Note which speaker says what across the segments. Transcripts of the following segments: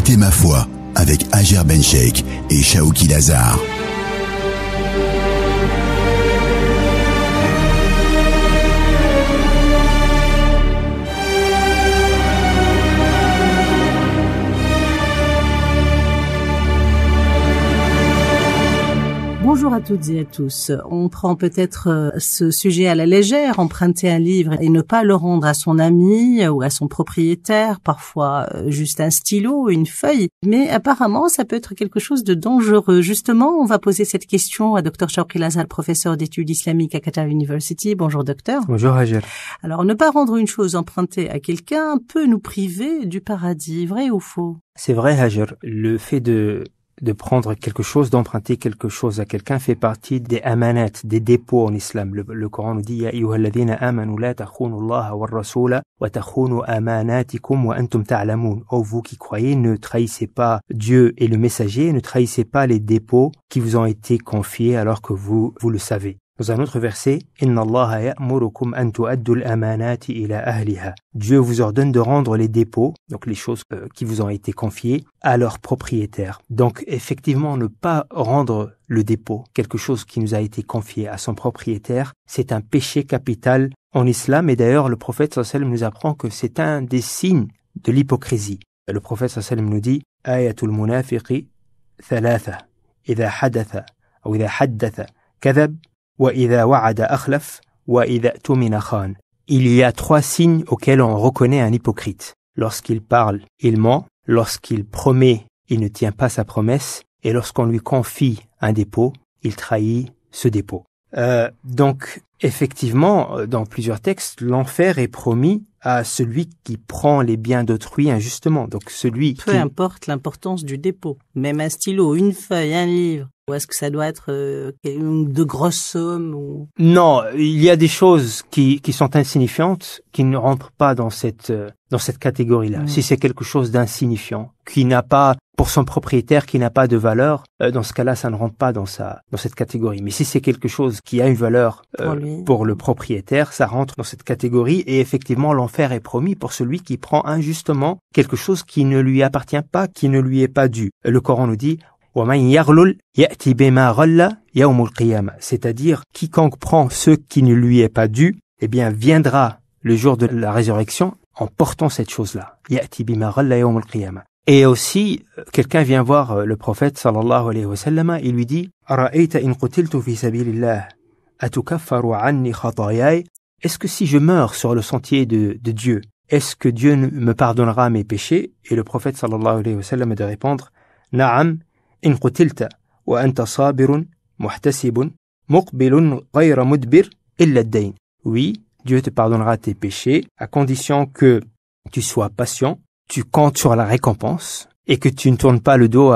Speaker 1: vérité ma foi, avec Hajer Bencheikh et Shaouki Lazar.
Speaker 2: Bonjour à toutes et à tous. On prend peut-être ce sujet à la légère, emprunter un livre et ne pas le rendre à son ami ou à son propriétaire, parfois juste un stylo, une feuille. Mais apparemment, ça peut être quelque chose de dangereux. Justement, on va poser cette question à Dr Shaouki Lazar, professeur d'études islamiques à Qatar University. Bonjour docteur.
Speaker 3: Bonjour Hajer.
Speaker 2: Alors, ne pas rendre une chose empruntée à quelqu'un peut nous priver du paradis, vrai ou faux?
Speaker 3: C'est vrai Hajer, le fait de prendre quelque chose, d'emprunter quelque chose à quelqu'un fait partie des amanat, des dépôts en islam. Le Coran nous dit « Ya ayyuhalladhina amanu la takhunu Allah wa rasula wa takhunu amanatikum wa antum ta'lamun » « Oh vous qui croyez, ne trahissez pas Dieu et le messager, ne trahissez pas les dépôts qui vous ont été confiés alors que vous le savez. » Dans un autre verset, « Inna Allah ya'murukum an tu'addu al-amanati ila ahliha » Dieu vous ordonne de rendre les dépôts, donc les choses qui vous ont été confiées, à leurs propriétaires. Donc effectivement, ne pas rendre le dépôt, quelque chose qui nous a été confié à son propriétaire, c'est un péché capital en islam. Et d'ailleurs, le prophète sallallahu alayhi wa sallam nous apprend que c'est un des signes de l'hypocrisie. Le prophète sallallahu alayhi wa sallam nous dit « Ayatul munafiqi thalatha, idha hadatha, ou idha haddatha, kadhab, وَإِذَا وَعَدَ أَخْلَفَ وَإِذَا اؤْتُمِنَ خَانَ » Il y a 3 signes auxquels on reconnaît un hypocrite. Lorsqu'il parle, il ment. Lorsqu'il promet, il ne tient pas sa promesse. Et lorsqu'on lui confie un dépôt, il trahit ce dépôt. Donc, effectivement, dans plusieurs textes, l'enfer est promis à celui qui prend les biens d'autrui injustement. Donc,
Speaker 2: Peu importe l'importance du dépôt. Même un stylo, une feuille, un livre. Ou est-ce que ça doit être de grosses sommes ou...
Speaker 3: Non, il y a des choses qui sont insignifiantes, qui ne rentrent pas dans cette catégorie-là. Si c'est quelque chose d'insignifiant, qui n'a pas, pour son propriétaire, qui n'a pas de valeur, dans ce cas-là, ça ne rentre pas dans cette catégorie. Mais si c'est quelque chose qui a une valeur pour le propriétaire, ça rentre dans cette catégorie. Et effectivement, l'enfer est promis pour celui qui prend injustement quelque chose qui ne lui appartient pas, qui ne lui est pas dû. Le Coran nous dit c'est-à-dire, quiconque prend ce qui ne lui est pas dû, eh bien, viendra le jour de la résurrection en portant cette chose-là. Et aussi, quelqu'un vient voir le prophète sallallahu alayhi wa sallam, il lui dit est-ce que si je meurs sur le sentier de Dieu, est-ce que Dieu me pardonnera mes péchés? Et le prophète sallallahu alayhi wa sallam de répondre Na'am in qutilta wa anta sabirun muhtasibun muqbilun ghayra mudbir illa ad-dayn. Oui, Dieu te pardonnera tes péchés à condition que tu sois patient, tu comptes sur la récompense et que tu ne tournes pas le dos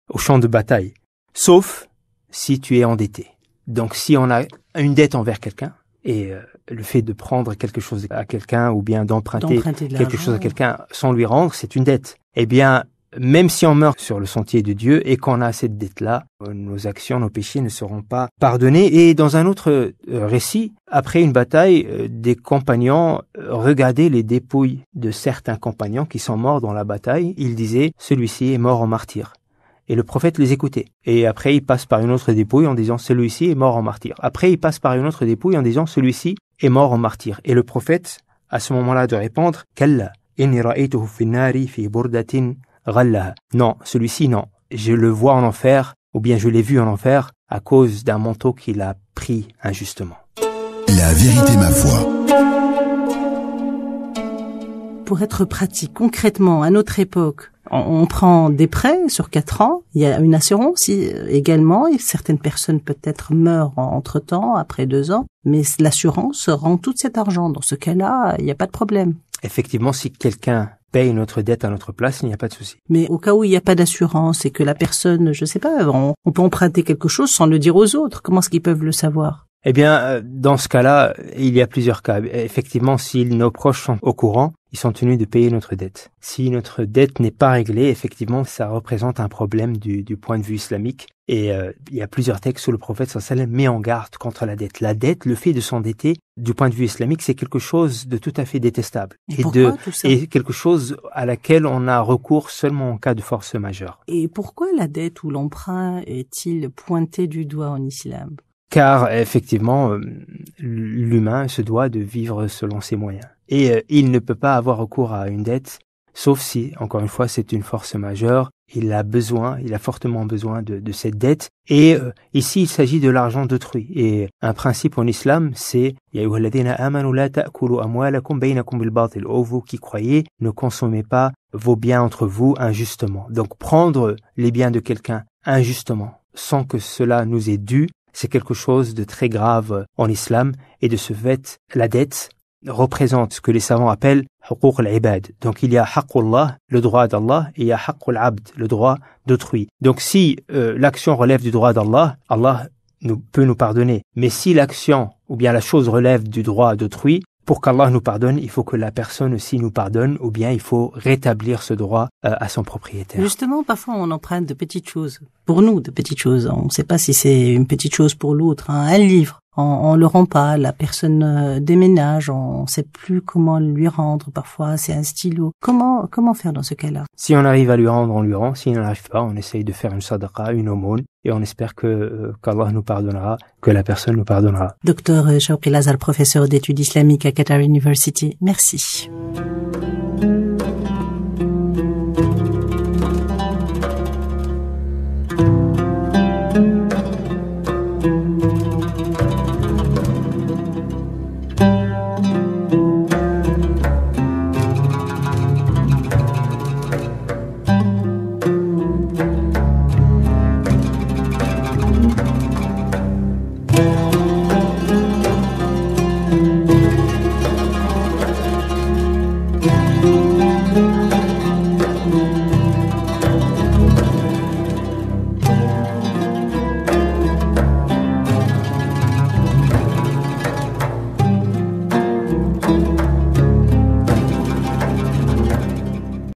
Speaker 3: au champ de bataille, sauf si tu es endetté. Donc si on a une dette envers quelqu'un et le fait de prendre quelque chose à quelqu'un ou bien d'emprunter quelque chose à quelqu'un sans lui rendre, c'est une dette. Eh bien, même si on meurt sur le sentier de Dieu et qu'on a cette dette-là, nos actions, nos péchés ne seront pas pardonnés. Et dans un autre récit, après une bataille, des compagnons regardaient les dépouilles de certains compagnons qui sont morts dans la bataille. Ils disaient « celui-ci est mort en martyr ». Et le prophète les écoutait. Et après, il passe par une autre dépouille en disant « celui-ci est mort en martyr ». Après, il passe par une autre dépouille en disant « celui-ci est mort en martyr ». Et le prophète, à ce moment-là, de répondre « Kalla, inni ra'aytuhu fi nari fi burdatin » Non, celui-ci, non. Je le vois en enfer, ou bien je l'ai vu en enfer, à cause d'un manteau qu'il a pris injustement.
Speaker 1: La vérité, ma foi.
Speaker 2: Pour être pratique, concrètement, à notre époque, on prend des prêts sur 4 ans, il y a une assurance également, et certaines personnes peut-être meurent entre-temps, après 2 ans, mais l'assurance rend tout cet argent. Dans ce cas-là, il n'y a pas de problème.
Speaker 3: Effectivement, si quelqu'un paye notre dette à notre place, il n'y a pas de souci.
Speaker 2: Mais au cas où il n'y a pas d'assurance et que la personne, je sais pas, on peut emprunter quelque chose sans le dire aux autres, comment est-ce qu'ils peuvent le savoir?
Speaker 3: Eh bien, dans ce cas-là, il y a plusieurs cas. Effectivement, si nos proches sont au courant, ils sont tenus de payer notre dette. Si notre dette n'est pas réglée, effectivement, ça représente un problème du point de vue islamique. Et il y a plusieurs textes où le prophète sallallahu alayhi wa sallam met en garde contre la dette. La dette, le fait de s'endetter, du point de vue islamique, c'est quelque chose de tout à fait détestable. Et quelque chose à laquelle on a recours seulement en cas de force majeure.
Speaker 2: Et pourquoi la dette ou l'emprunt est-il pointé du doigt en islam?
Speaker 3: Car effectivement, l'humain se doit de vivre selon ses moyens. Et il ne peut pas avoir recours à une dette, sauf si, encore une fois, c'est une force majeure. Il a fortement besoin de cette dette. Et ici, il s'agit de l'argent d'autrui. Et un principe en islam, c'est « Ya ayyuhalladhina amanu la ta'kulu amwalakum baynakum bil batil » « Ô vous qui croyez, ne consommez pas vos biens entre vous injustement. » Donc prendre les biens de quelqu'un injustement, sans que cela nous est dû, c'est quelque chose de très grave en islam. Et de ce fait, la dette représente ce que les savants appellent huquq al-ibad. Donc il y a haqqullah, le droit d'Allah, et il y a haqqul abd, le droit d'autrui. Donc si l'action relève du droit d'Allah, Allah peut nous pardonner. Mais si l'action ou bien la chose relève du droit d'autrui, pour qu'Allah nous pardonne, il faut que la personne aussi nous pardonne, ou bien il faut rétablir ce droit à son propriétaire.
Speaker 2: Justement, parfois on emprunte de petites choses. Pour nous, de petites choses. On ne sait pas si c'est une petite chose pour l'autre. Un livre, on le rend pas. La personne déménage, on ne sait plus comment lui rendre. Parfois, c'est un stylo. Comment faire dans ce cas-là?
Speaker 3: Si on arrive à lui rendre, on lui rend. Si on n'arrive pas, on essaye de faire une sadaqa, une aumône, et on espère qu'Allah nous pardonnera, que la personne nous pardonnera.
Speaker 2: Docteur Shawqi Lazar, professeur d'études islamiques à Qatar University. Merci.